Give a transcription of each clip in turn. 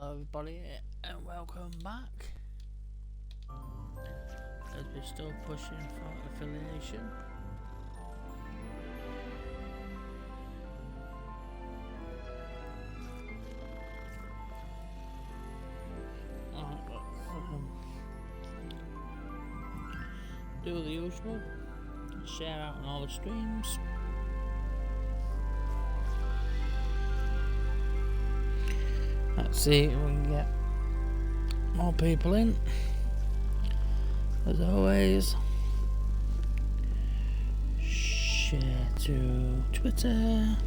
Hello everybody and welcome back as we're still pushing for affiliation. Do the usual, share out on all the streams. Let's see if we can get more people in. As always, share to Twitter.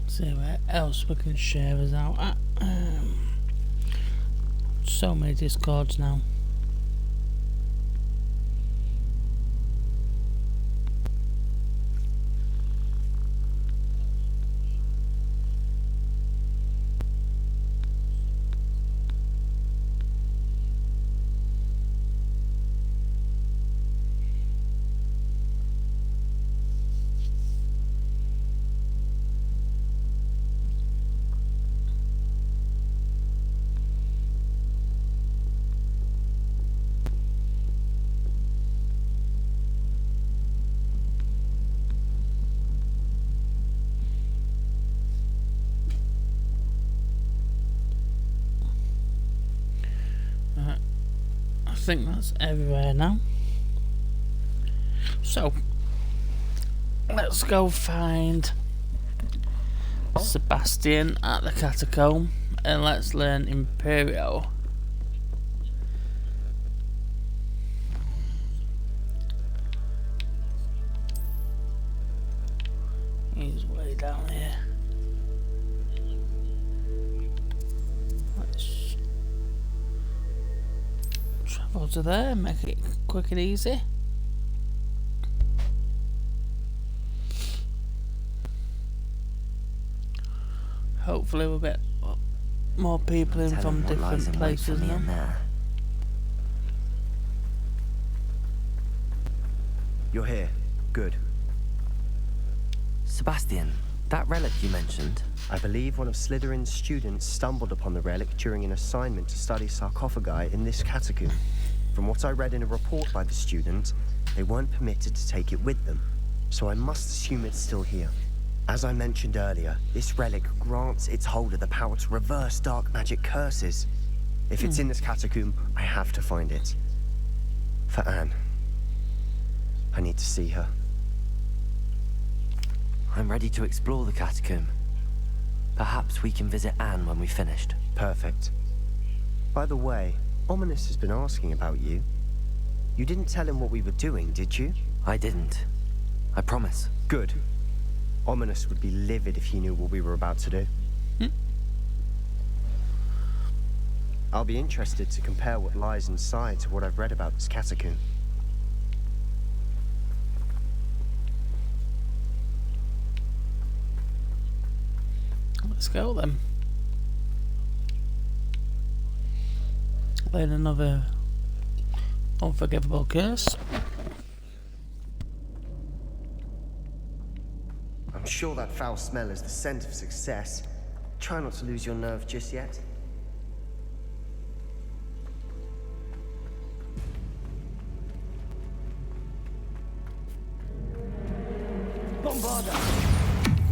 See where else we can share us out at. So many discords now. I think that's everywhere now. So let's go find Sebastian at the catacomb and let's learn Imperial. He's way down here. Let's travel to there, make it quick and easy. Hopefully we'll get more people in from different places now. You're here. Good. Sebastian, that relic you mentioned. I believe one of Slytherin's students stumbled upon the relic during an assignment to study sarcophagi in this catacomb. From what I read in a report by the student, they weren't permitted to take it with them, so I must assume it's still here. As I mentioned earlier, this relic grants its holder the power to reverse dark magic curses. If it's in this catacomb, I have to find it. For Anne. I need to see her. I'm ready to explore the catacomb. Perhaps we can visit Anne when we've finished. Perfect. By the way, Ominous has been asking about you. You didn't tell him what we were doing, did you? I didn't. I promise. Good. Ominous would be livid if he knew what we were about to do. I'll be interested to compare what lies inside to what I've read about this catacomb. Let's go then. Then another Unforgivable curse. I'm sure that foul smell is the scent of success. Try not to lose your nerve just yet. Bombarda!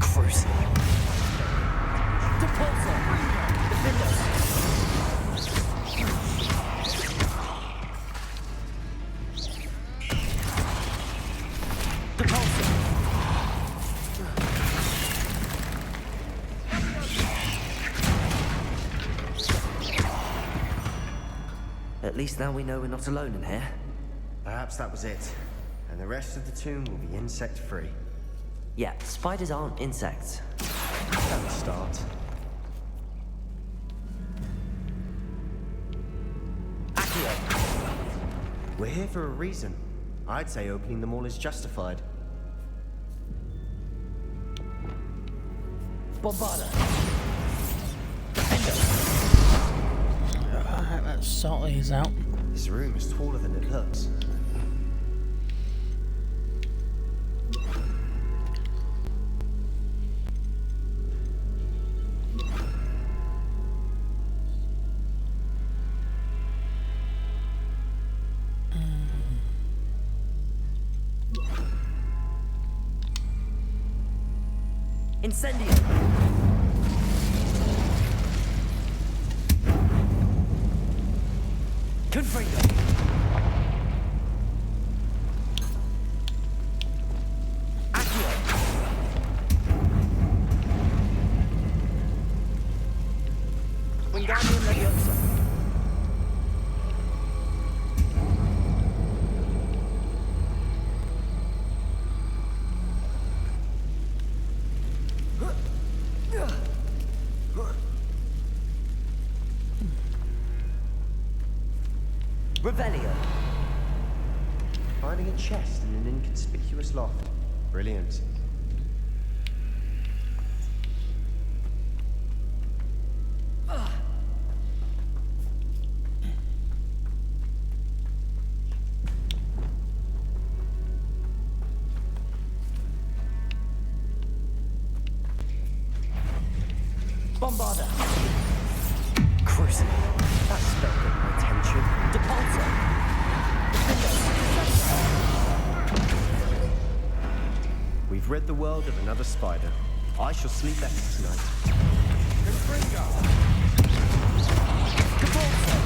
Crucial. Depulsor! Defender! Depulsor! At least now we know we're not alone in here. Perhaps that was it. And the rest of the tomb will be insect-free. Yeah, spiders aren't insects. That'll start. Accio! We're here for a reason. I'd say opening them all is justified. Bombarda! Let's sort these out. This room is taller than it looks. Incendio! Confringo! Accio! Wingardium Leviosa! Revelio. Finding a chest in an inconspicuous loft. Brilliant. Bombarda. Crucible. That spell got my attention. Depulsor. We've rid the world of another spider. I shall sleep better tonight. Confringo. Depulsor.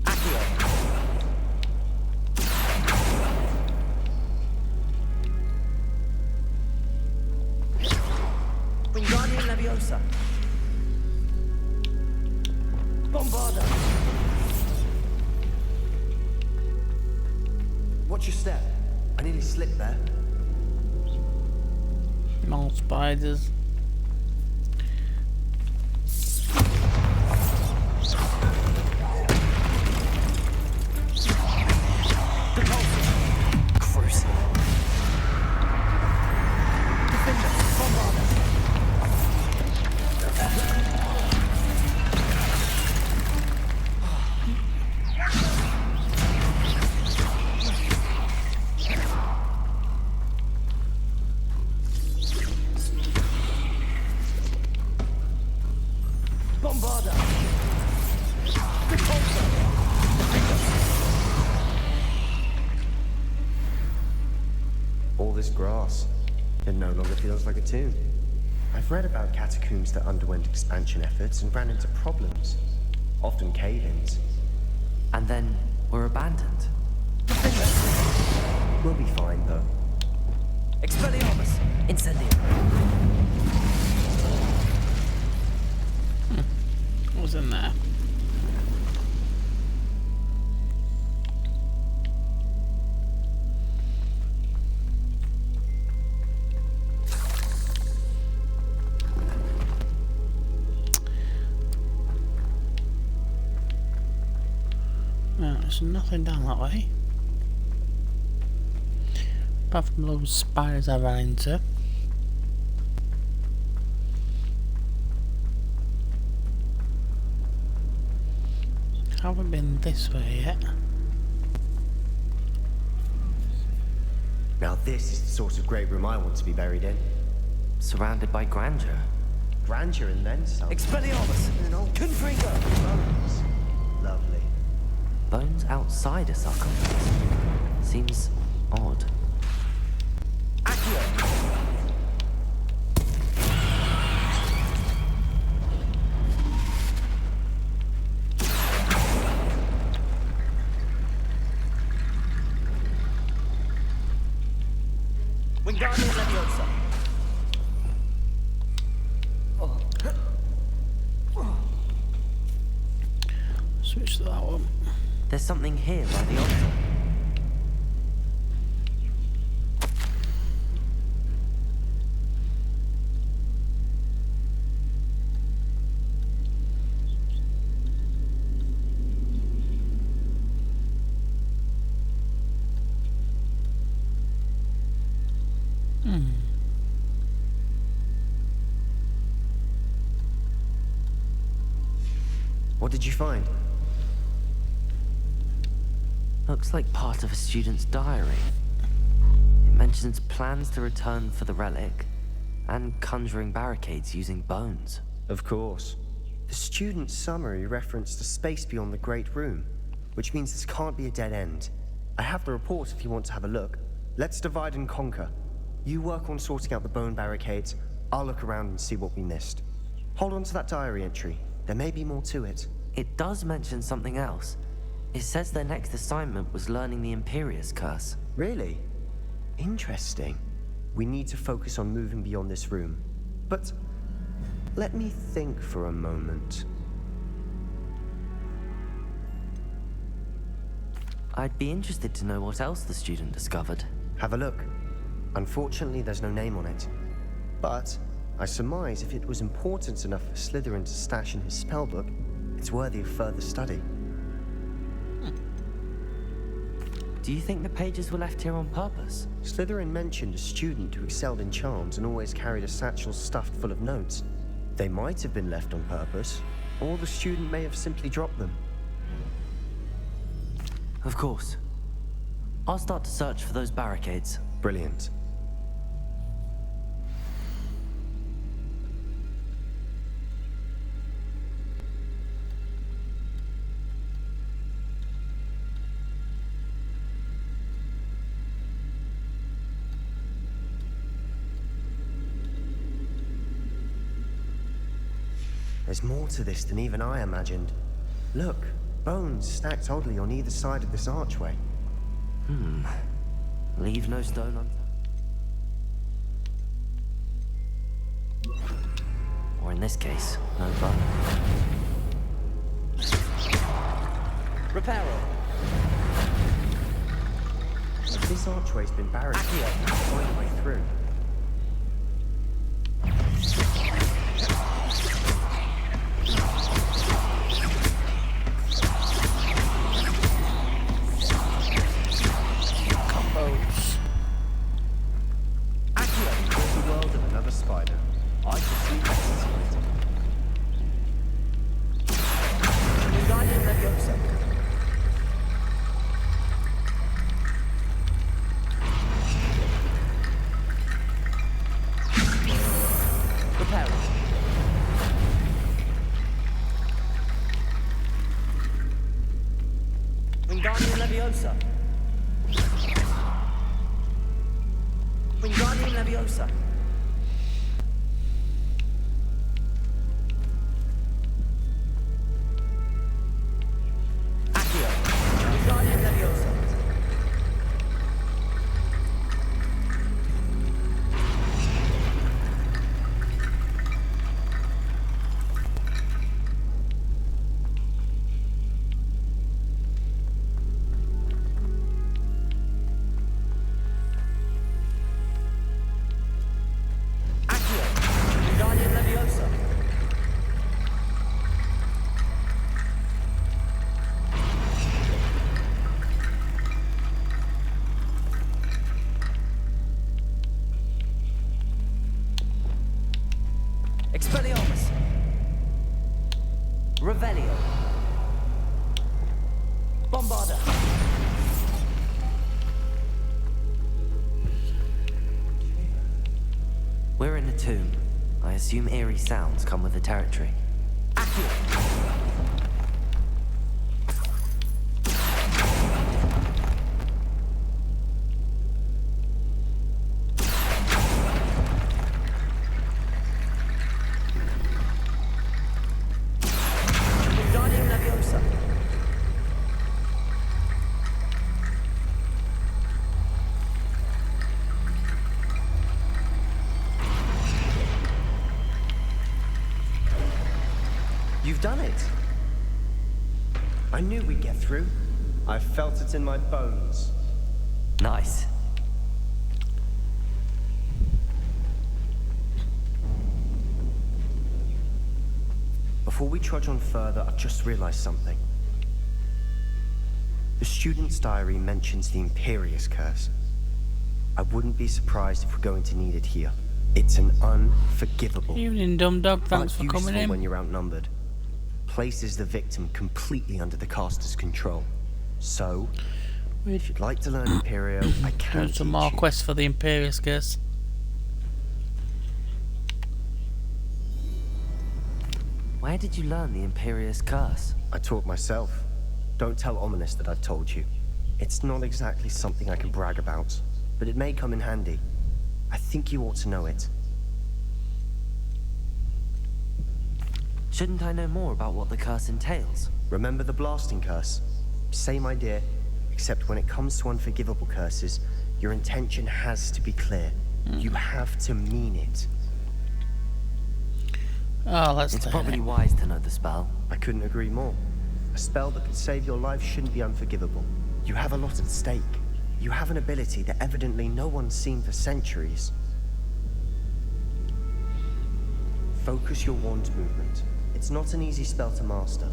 Accio. Wingardium Leviosa. Bombarda. Watch your step. I nearly slipped there. More spiders. Crucible. Defender. Bombarda. Bombarda. Repulsor. All this grass. It no longer feels like a tomb. I've read about catacombs that underwent expansion efforts and ran into problems. Often cave-ins. And then we're abandoned. We'll be fine, though. Expelliarmus. Incendio. What was in there? No, there's nothing down that way. Apart from those spiders I ran into. Haven't been this way yet. Now this is the sort of great room I want to be buried in. Surrounded by grandeur. Grandeur and then some. Expelliarmus! In an old Confringo! bones. Lovely. Bones outside a sarcophagus. Seems odd. Accio! Wingardium Leviosa! Switch to that one. There's something here by the altar. What did you find? Looks like part of a student's diary. It mentions plans to return for the relic and conjuring barricades using bones. Of course. The student's summary referenced a space beyond the Great Room, which means this can't be a dead end. I have the report if you want to have a look. Let's divide and conquer. You work on sorting out the bone barricades. I'll look around and see what we missed. Hold on to that diary entry. There may be more to it. It does mention something else. It says their next assignment was learning the Imperius Curse. Really? Interesting. We need to focus on moving beyond this room. But let me think for a moment. I'd be interested to know what else the student discovered. Have a look. Unfortunately, there's no name on it. But I surmise if it was important enough for Slytherin to stash in his spellbook, it's worthy of further study. Do you think the pages were left here on purpose? Slytherin mentioned a student who excelled in charms and always carried a satchel stuffed full of notes. They might have been left on purpose, or the student may have simply dropped them. Of course. I'll start to search for those barricades. Brilliant. There's more to this than even I imagined. Look, bones stacked oddly on either side of this archway. Leave no stone unturned. Or in this case, no bone. Reparo. This archway's been barricaded all the way through. Spider. I could see fascinating. Wingardium Leviosa. Reparo. Wingardium Leviosa. Wingardium Leviosa. Expelliarmus. Revelio. Bombarder! We're in a tomb. I assume eerie sounds come with the territory. Accio! You've done it. I knew we'd get through. I felt it in my bones. Nice. Before we trudge on further, I've just realized something. The student's diary mentions the Imperious Curse. I wouldn't be surprised if we're going to need it here. It's an unforgivable, Evening, dumb dog. Thanks but for coming useful in. when you're outnumbered. Places the victim completely under the caster's control. So, if you'd like to learn Imperio, I can Doing teach some more you. quests for the Imperious Curse. Where did you learn the Imperious Curse? I taught myself. Don't tell Ominous that I've told you. It's not exactly something I can brag about, but it may come in handy. I think you ought to know it. Shouldn't I know more about what the curse entails? Remember the blasting curse? Same idea, except when it comes to unforgivable curses, your intention has to be clear. You have to mean it. Oh, let's It's turn probably it. wise to know the spell. I couldn't agree more. A spell that could save your life shouldn't be unforgivable. You have a lot at stake. You have an ability that evidently no one's seen for centuries. Focus your wand movement. It's not an easy spell to master.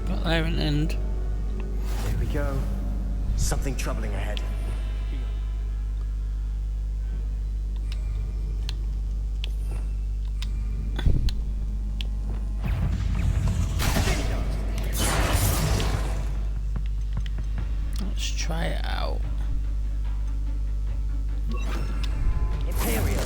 Got there in the end. Here we go. Something troubling ahead. Let's try it out. Imperial!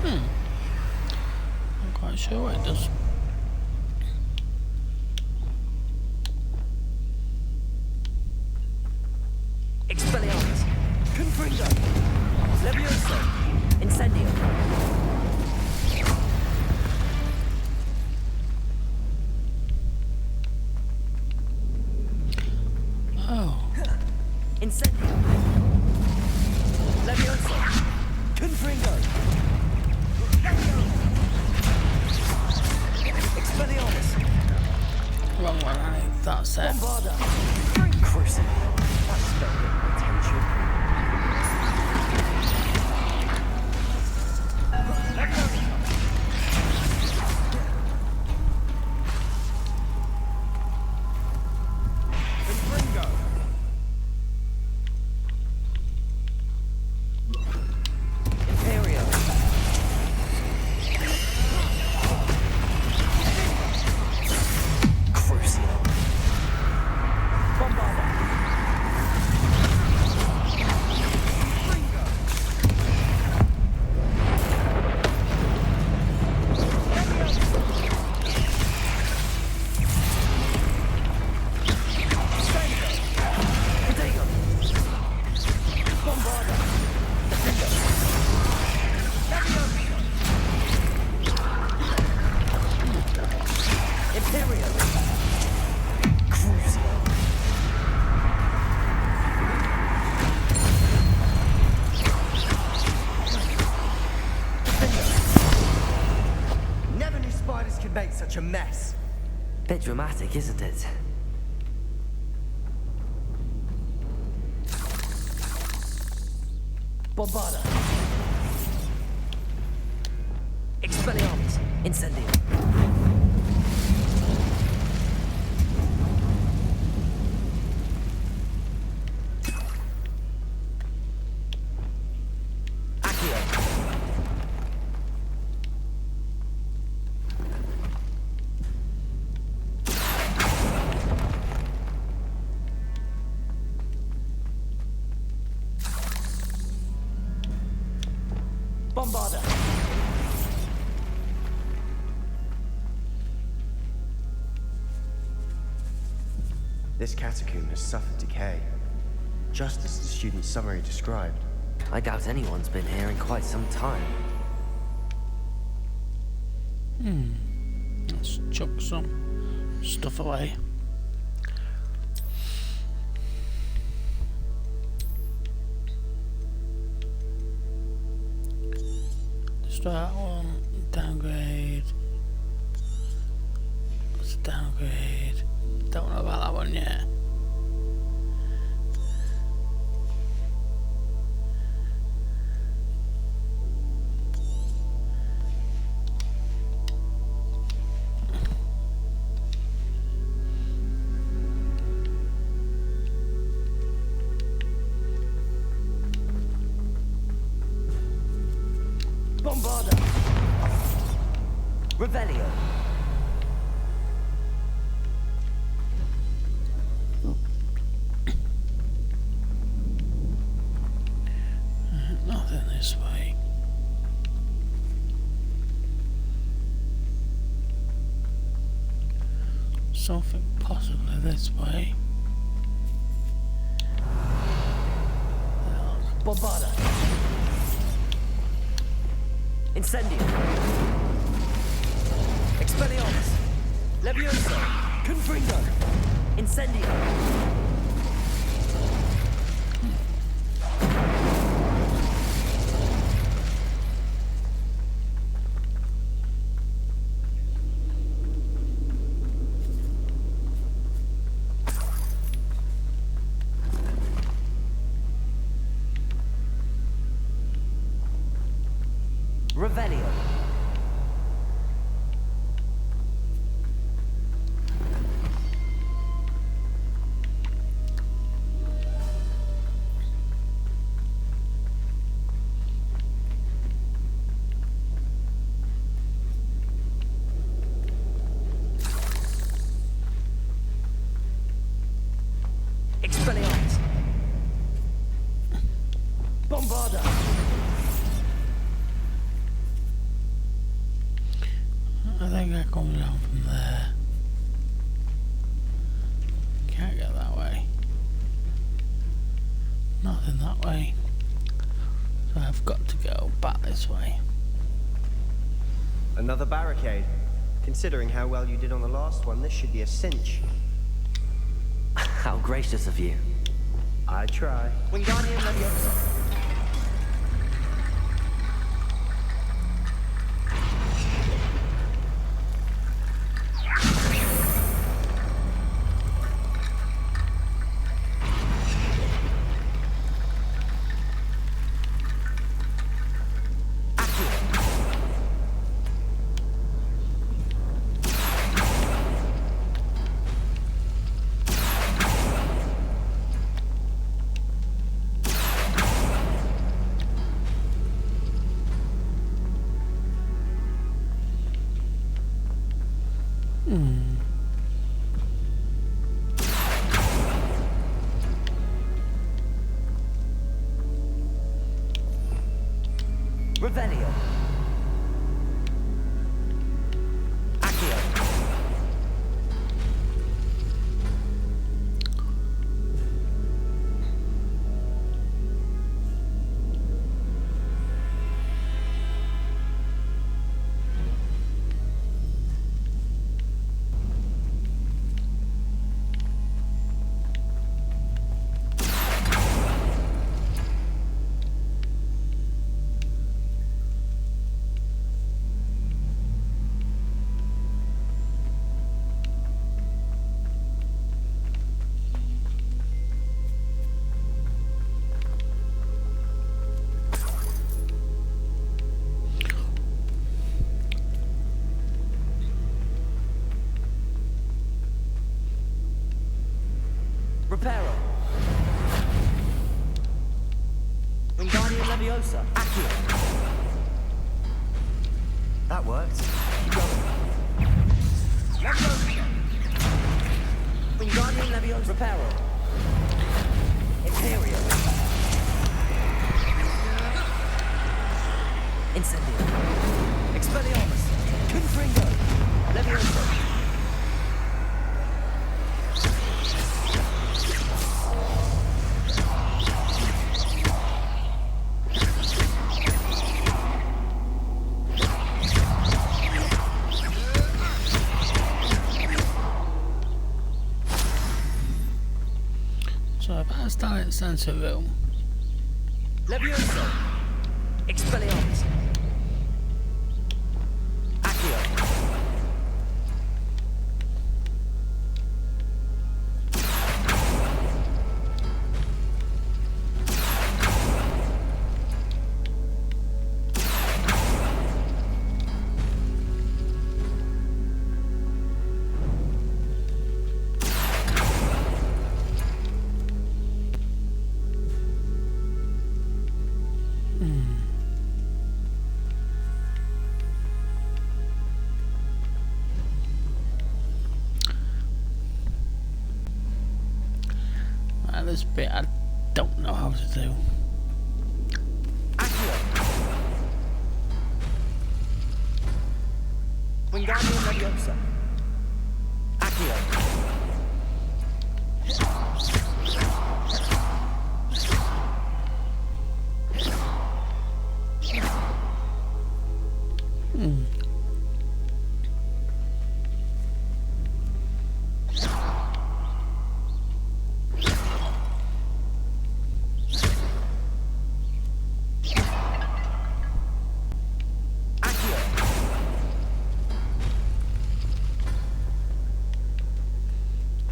I'm quite sure what it does. Expelliarmus! Confringo! Levioso! Incendio! Oh, Incendio! Levioso! Confringo! Expelliarmus! wrong one. I think that's it. Bombarda! Crucible! That's spell with potential. Imperial! Crucible! Bombarda! Protego! Bombarda! Imperial! Crucible! Never knew spiders could make such a mess. Bit dramatic, isn't it? Bombarda! Expelliarmus! Incendio! Bombarda! This catacomb has suffered decay, just as the student's summary described. I doubt anyone's been here in quite some time. Let's chuck some stuff away. Start one, downgrade. Let's downgrade. Don't know about that one yet. Bombarda! Revelio! Nothing this way. Something possibly this way. Bombarda! Incendio! Expelliarmus! Levioso! Confringo! Incendio! Revelio! Expelliarmus! Bombarda! I think I come down from there. Can't get that way. Nothing that way. So I've got to go back this way. Another barricade. Considering how well you did on the last one, this should be a cinch. How gracious of you. I try. Wingardium Leviosa! Revelio! Accio! Reparo. Wingardium Leviosa. Accio. That worked. Keep going. Leviosa. Wingardium Leviosa. Reparo. Imperio. Incendio. Expelliarmus. Confringo. Leviosa. So if I start at Sensor Room, Leviosa. Expelliarmus. Accio. this bit I don't know how to do. Accio. Wingardium Leviosa. Accio.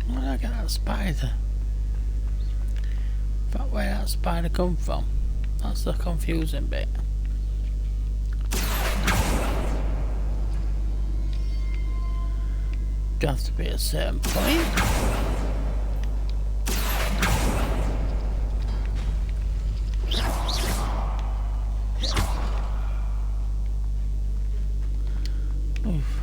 Where did I get that spider? In fact, where did that spider come from? That's the confusing bit. Do have to be at a certain point. Oof.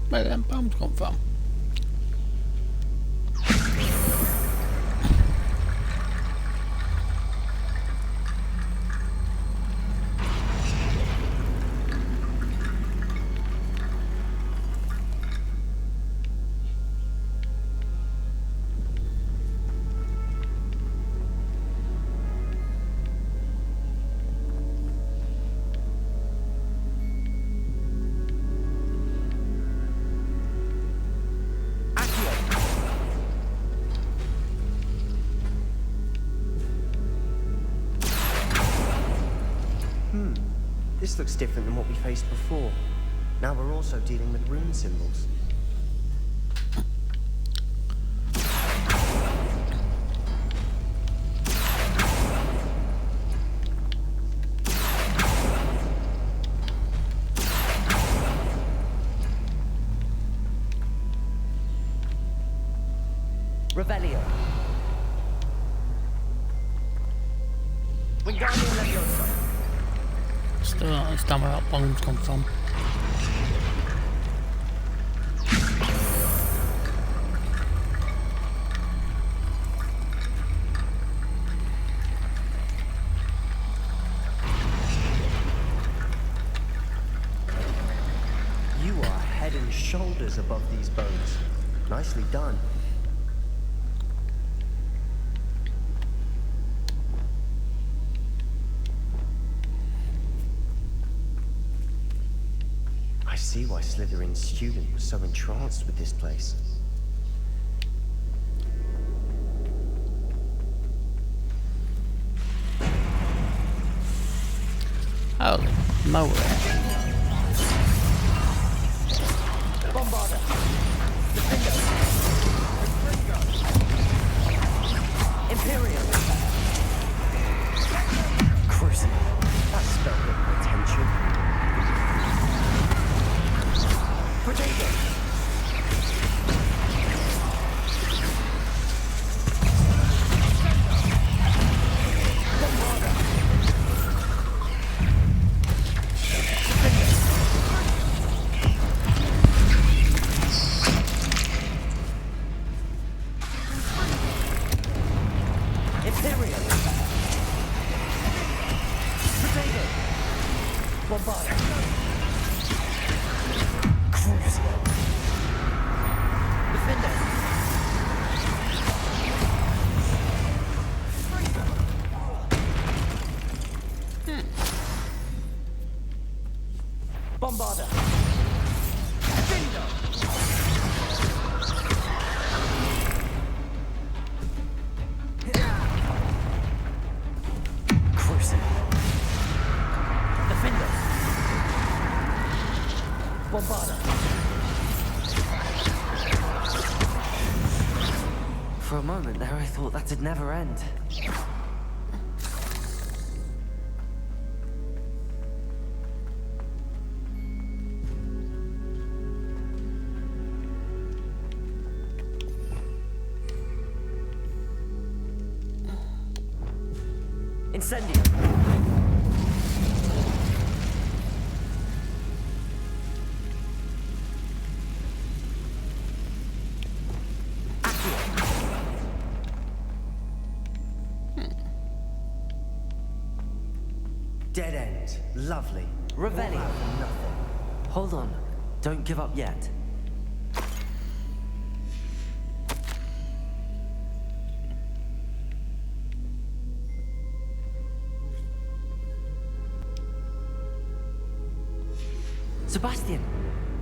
Where did them bombs come from? This looks different than what we faced before. Now we're also dealing with rune symbols. Revelio. Wingardium Leviosa. Still don't understand where that bombs come from. shoulders above these bones. Nicely done. I see why Slytherin's student was so entranced with this place. Holy moly. Bombarder! Imperium! Cruising. That spelled my attention. Potato! Bombarder! Cruising. Defender! Bombarder! For a moment there, I thought that'd never end. Incendium! Dead end. Lovely. Revelio. All out for nothing. Hold on. Don't give up yet. Sebastian!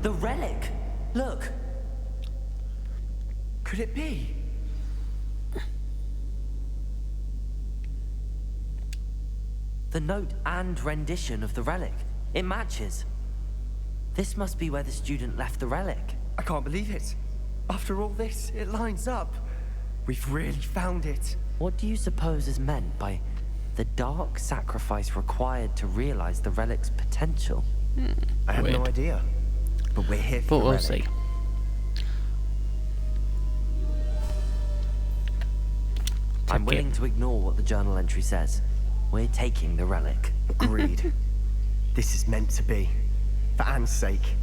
The relic! Look! Could it be? The note and rendition of the relic. It matches. This must be where the student left the relic. I can't believe it. After all this, it lines up. We've really found it. What do you suppose is meant by the dark sacrifice required to realize the relic's potential? I have no Weird. idea. But we're here for But the we'll relic. see. I'm Take willing it. to ignore what the journal entry says. We're taking the relic. Agreed. This is meant to be. For Anne's sake,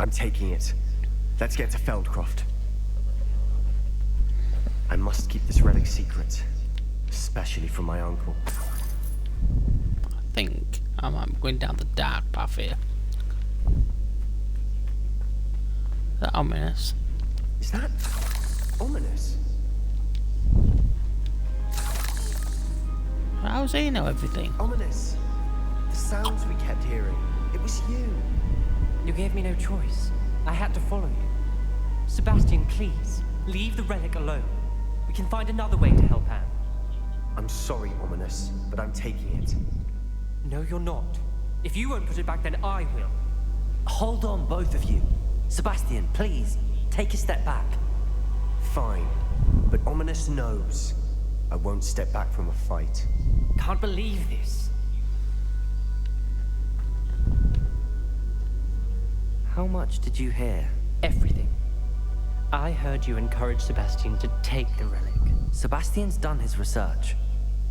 I'm taking it. Let's get to Feldcroft. I must keep this relic secret, especially from my uncle. I think I'm going down the dark path here. Is that ominous? Is that ominous? How does he know everything? Ominous. The sounds we kept hearing. It was you. You gave me no choice. I had to follow you. Sebastian, please, leave the relic alone. We can find another way to help Anne. I'm sorry, Ominous, but I'm taking it. No, you're not. If you won't put it back, then I will. Hold on, both of you. Sebastian, please, take a step back. Fine. But Ominous knows I won't step back from a fight. Can't believe this. How much did you hear? Everything. I heard you encourage Sebastian to take the relic. Sebastian's done his research.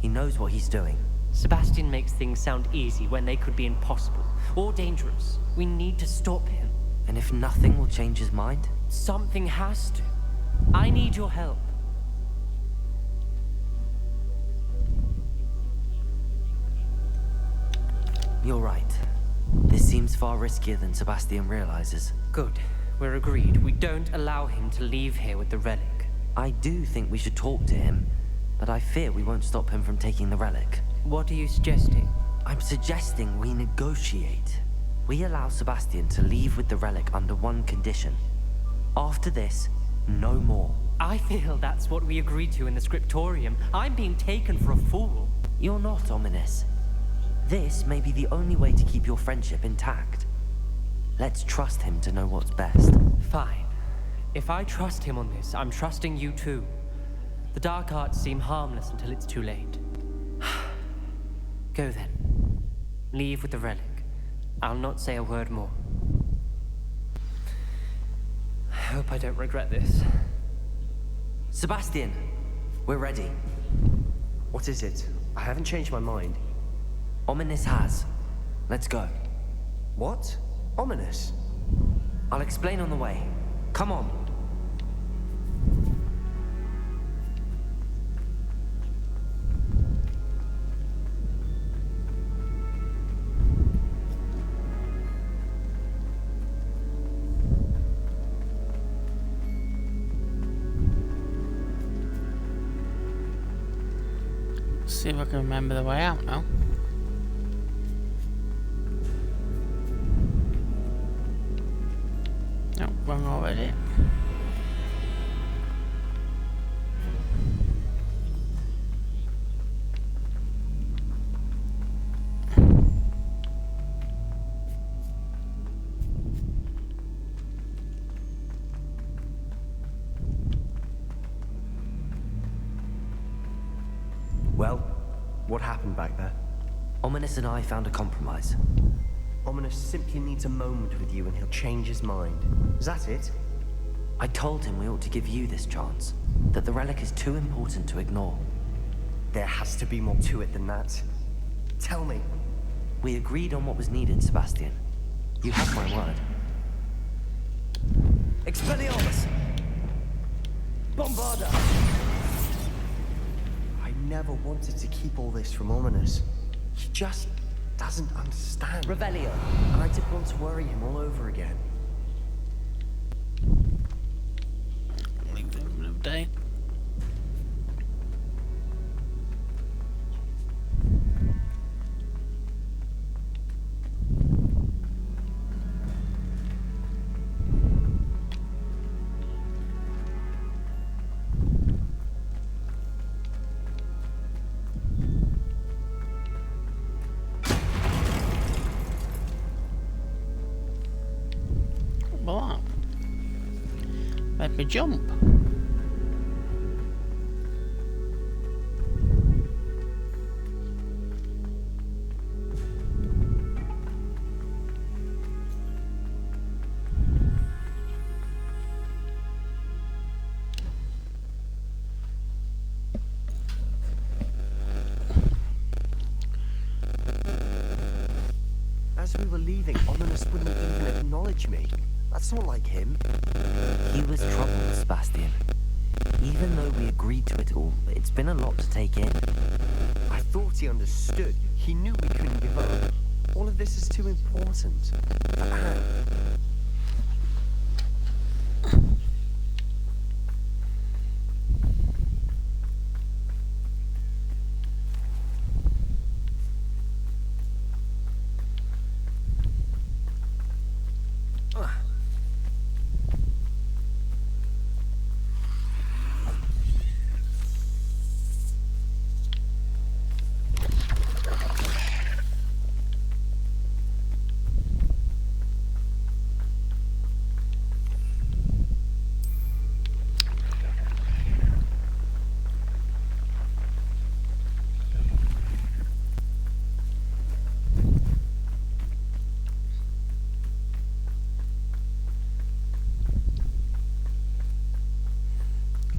He knows what he's doing. Sebastian makes things sound easy when they could be impossible or dangerous. We need to stop him. And if nothing will change his mind? Something has to. I need your help. You're right. This seems far riskier than Sebastian realizes. Good. we're agreed. We don't allow him to leave here with the relic. I do think we should talk to him, but I fear we won't stop him from taking the relic. What are you suggesting? I'm suggesting we negotiate. We allow Sebastian to leave with the relic under one condition. After this, no more. I feel that's what we agreed to in the scriptorium. I'm being taken for a fool. You're not, Ominous. This may be the only way to keep your friendship intact. Let's trust him to know what's best. Fine. If I trust him on this, I'm trusting you too. The dark arts seem harmless until it's too late. Go then. Leave with the relic. I'll not say a word more. I hope I don't regret this. Sebastian, we're ready. What is it? I haven't changed my mind. Ominous has. Let's go. What? Ominous? I'll explain on the way. Come on. See if I can remember the way out now. No, wrong already. Well, what happened back there? Ominous and I found a compromise. Ominous simply needs a moment with you and he'll change his mind. Is that it? I told him we ought to give you this chance, that the relic is too important to ignore. There has to be more to it than that. Tell me. We agreed on what was needed, Sebastian. You have my word. Expelliarmus! Bombarda! I never wanted to keep all this from Ominous. He just doesn't understand. Revelio! And I didn't want to worry him all over again. Leave them an update. Well, that made me jump. As we were leaving, Ominous wouldn't even acknowledge me. That's not like him. He was troubled, Sebastian. Even though we agreed to it all, it's been a lot to take in. I thought he understood. He knew we couldn't give up. All of this is too important. For Anne.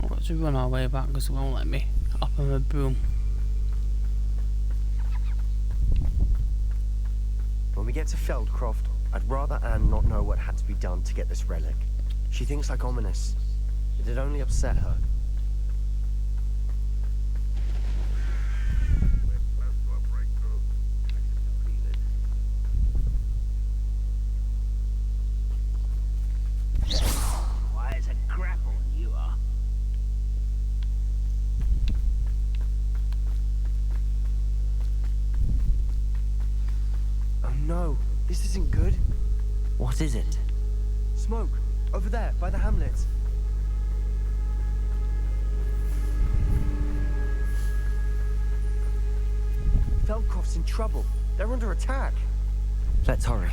I've got to run our way back because it won't let me up on the broom. When we get to Feldcroft, I'd rather Anne not know what had to be done to get this relic. She thinks like Ominous. It'd only upset her. This isn't good. What is it? Smoke. Over there, by the hamlet. Feldcroft's in trouble. They're under attack. Let's hurry.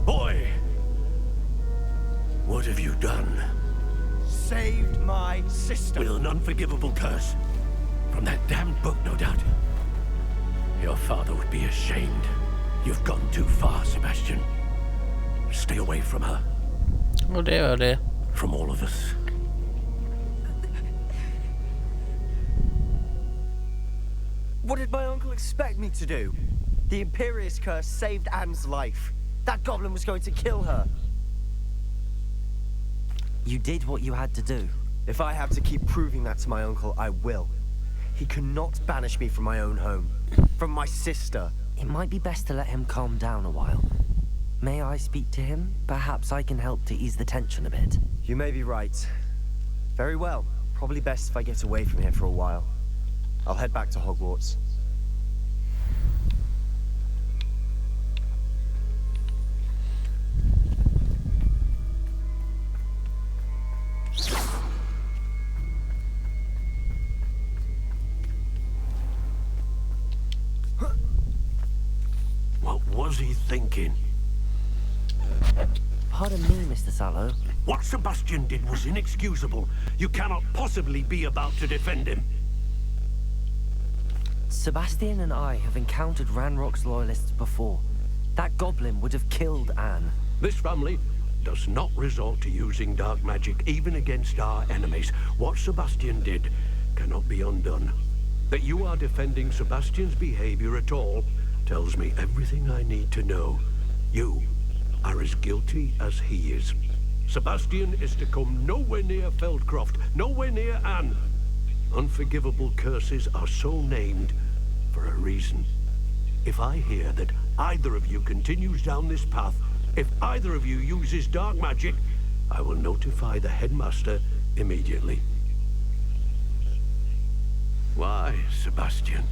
Boy! What have you done? Saved my sister. With an unforgivable curse. From that damned book, no doubt. Your father would be ashamed. You've gone too far, Sebastian. Stay away from her. Oh dear, oh dear. From all of us. What did my uncle expect me to do? The Imperious curse saved Anne's life. That goblin was going to kill her. You did what you had to do. If I have to keep proving that to my uncle, I will. He cannot banish me from my own home. From my sister. It might be best to let him calm down a while. May I speak to him? Perhaps I can help to ease the tension a bit. You may be right. Very well. Probably best if I get away from here for a while. I'll head back to Hogwarts. What was he thinking? Pardon me, Mr. Sallow. What Sebastian did was inexcusable. You cannot possibly be about to defend him. Sebastian and I have encountered Ranrock's loyalists before. That goblin would have killed Anne. This family does not resort to using dark magic even against our enemies. What Sebastian did cannot be undone. That you are defending Sebastian's behavior at all tells me everything I need to know. You are as guilty as he is. Sebastian is to come nowhere near Feldcroft, nowhere near Anne. Unforgivable curses are so named for a reason. If I hear that either of you continues down this path, if either of you uses dark magic, I will notify the headmaster immediately. Why, Sebastian?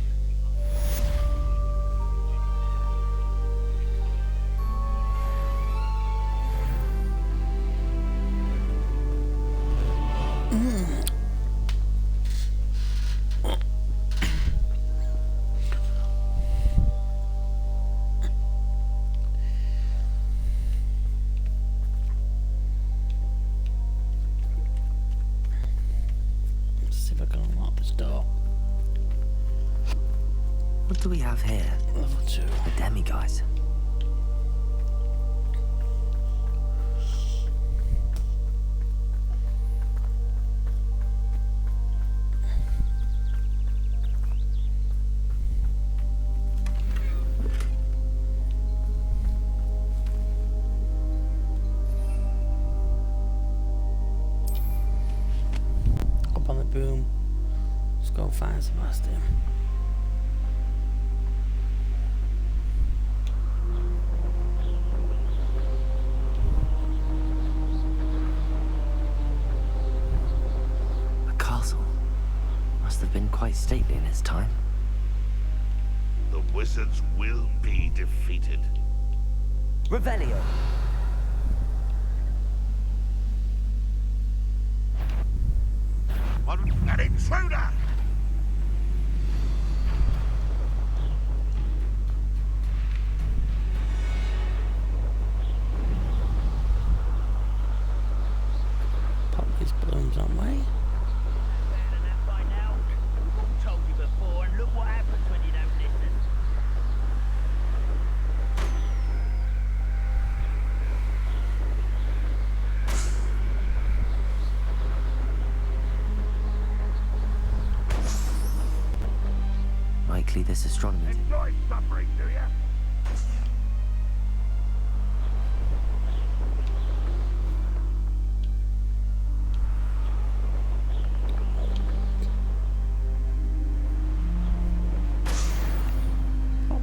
Let's see if I can unlock this door. What do we have here? Level 2. The demi-guys. Up on the boom. Let's go find Sebastian. A castle. Must have been quite stately in its time. The wizards will be defeated. Revelio. An intruder! Pop these balloons on way. Told you before, and look what happens when you don't listen. Likely this astronomy. Enjoy suffering, do ya? Pop.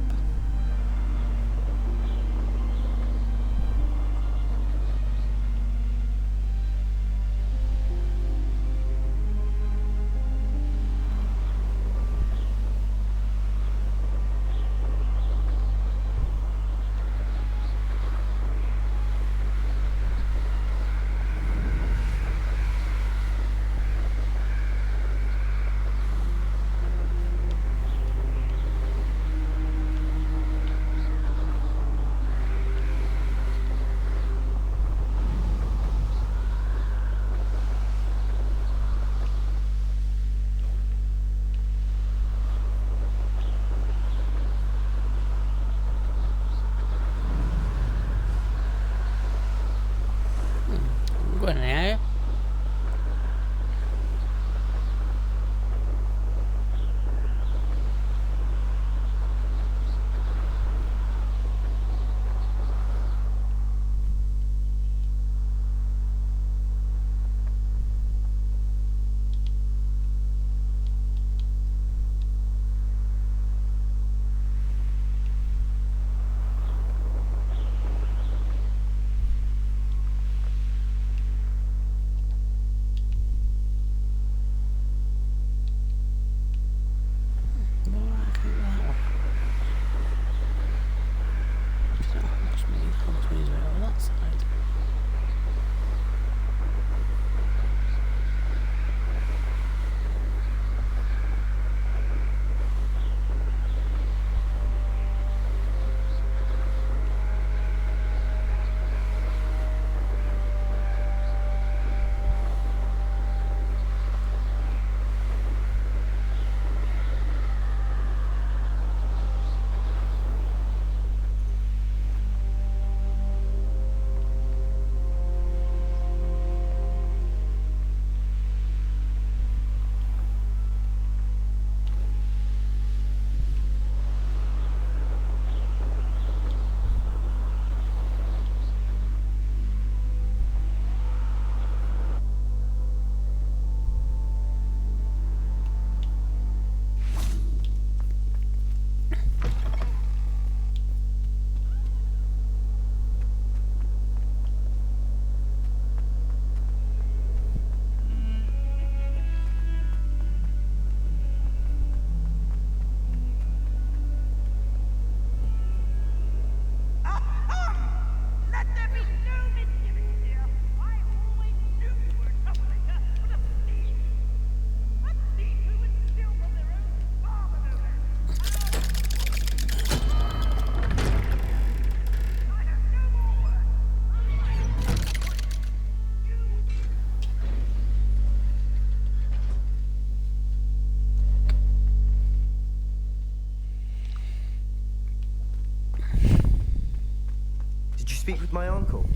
speak with my uncle?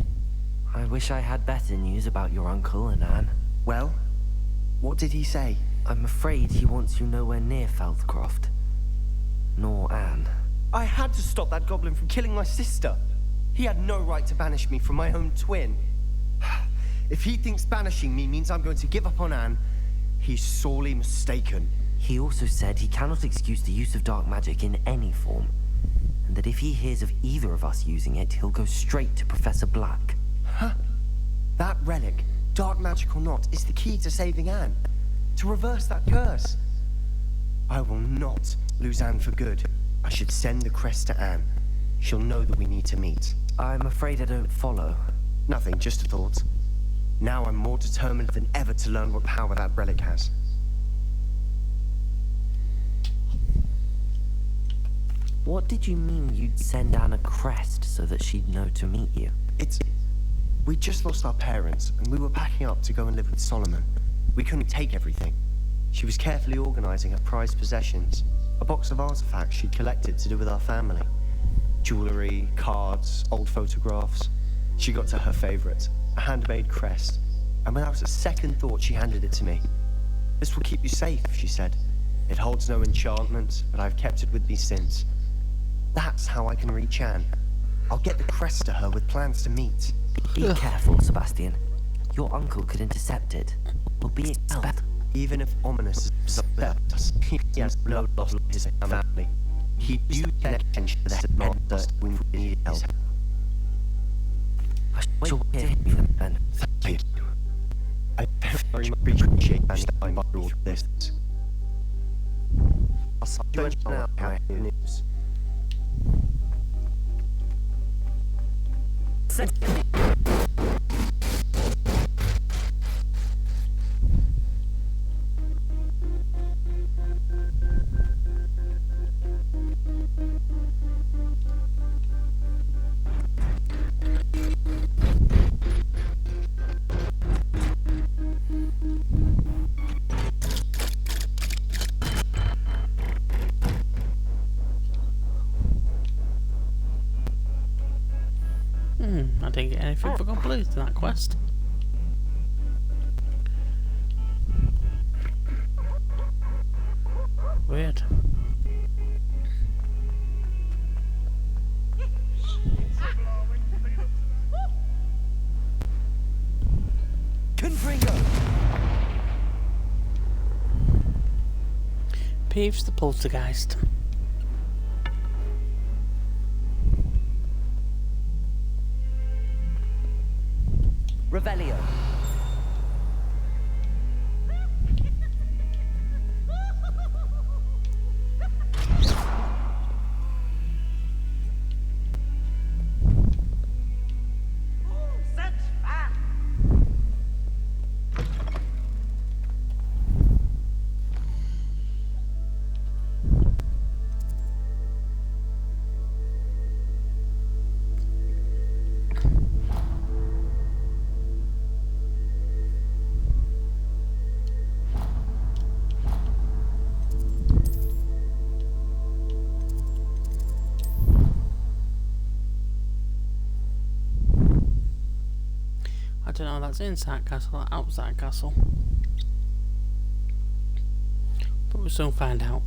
I wish I had better news about your uncle and Anne. Well, what did he say? I'm afraid he wants you nowhere near Feldcroft. Nor Anne. I had to stop that goblin from killing my sister. He had no right to banish me from my own twin. If he thinks banishing me means I'm going to give up on Anne, he's sorely mistaken. He also said he cannot excuse the use of dark magic in any form, and that if he hears of either of us using it, he'll go straight to Professor Black. Huh? That relic, dark magic or not, is the key to saving Anne. To reverse that curse. I will not lose Anne for good. I should send the crest to Anne. She'll know that we need to meet. I'm afraid I don't follow. Nothing, just a thought. Now I'm more determined than ever to learn what power that relic has. What did you mean you'd send Anne a crest so that she'd know to meet you? We just lost our parents, and we were packing up to go and live with Solomon. We couldn't take everything. She was carefully organizing her prized possessions. A box of artifacts she'd collected to do with our family. Jewelry, cards, old photographs. She got to her favorite, a handmade crest. And without a second thought, she handed it to me. "This will keep you safe," she said. "It holds no enchantment, but I've kept it with me since. That's how I can reach Anne. I'll get the crest to her with plans to meet." Be careful, Sebastian. Your uncle could intercept it. We'll be expelled. Even if ominous is upset us, he has no loss of his family. He'd use their attention for that monster when we needed help. I shall hear from you then. Thank you. I very much appreciate you standing by all this. I'll see you now how it news. I didn't get anything for completing that quest. Weird. Peeves the poltergeist. Revelio. I don't know if that's inside castle or outside castle, but we'll soon find out.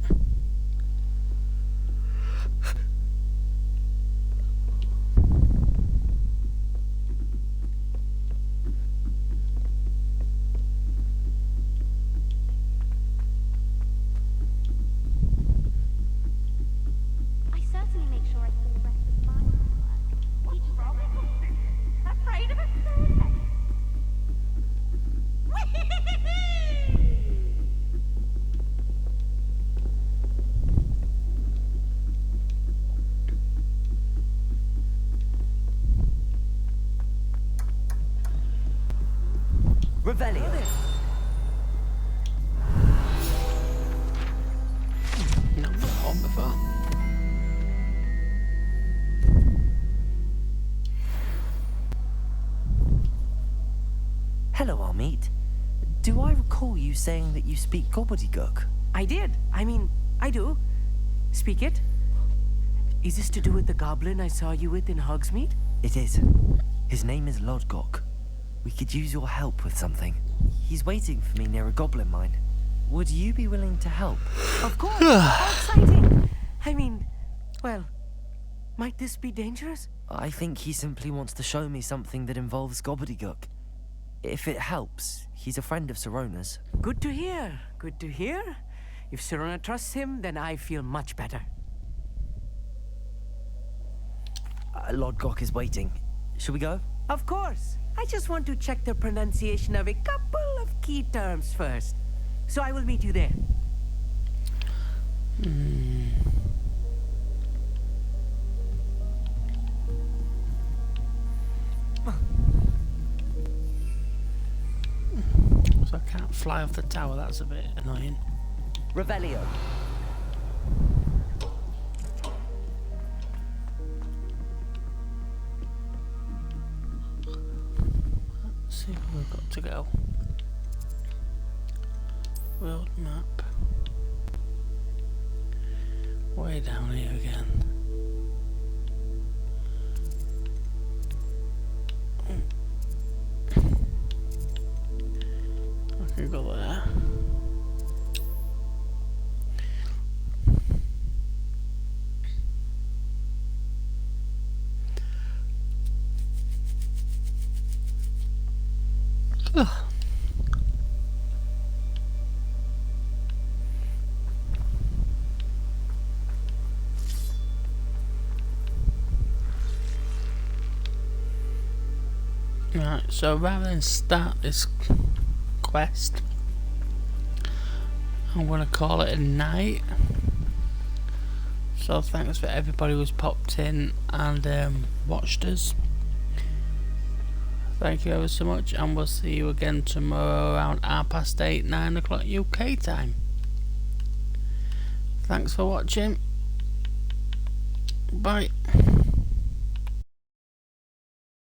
I certainly make sure I spend the rest of my work. Teach afraid of a third. Revelio. No, I've not gone before. Hello, Armeet. Do I recall you saying that you speak gobbledygook? I did. I mean, I do. Speak it. Is this to do with the goblin I saw you with in Hogsmeade? It is. His name is Lodgok. We could use your help with something. He's waiting for me near a goblin mine. Would you be willing to help? Of course. How exciting. I mean, well, might this be dangerous? I think he simply wants to show me something that involves gobbledygook. If it helps, he's a friend of Sirona's. Good to hear. Good to hear. If Sirona trusts him, then I feel much better. Lodgok is waiting. Should we go? Of course. I just want to check the pronunciation of a couple of key terms first. So I will meet you there. So I can't fly off the tower, that's a bit annoying. Revelio. Let's see where we've got to go. World map. Way down here again. I can go there. Ugh. Right, so rather than start this quest, I'm going to call it a night. So thanks for everybody who's popped in and watched us. Thank you ever so much, and we'll see you again tomorrow around 8:30, 9 o'clock UK time. Thanks for watching. Bye.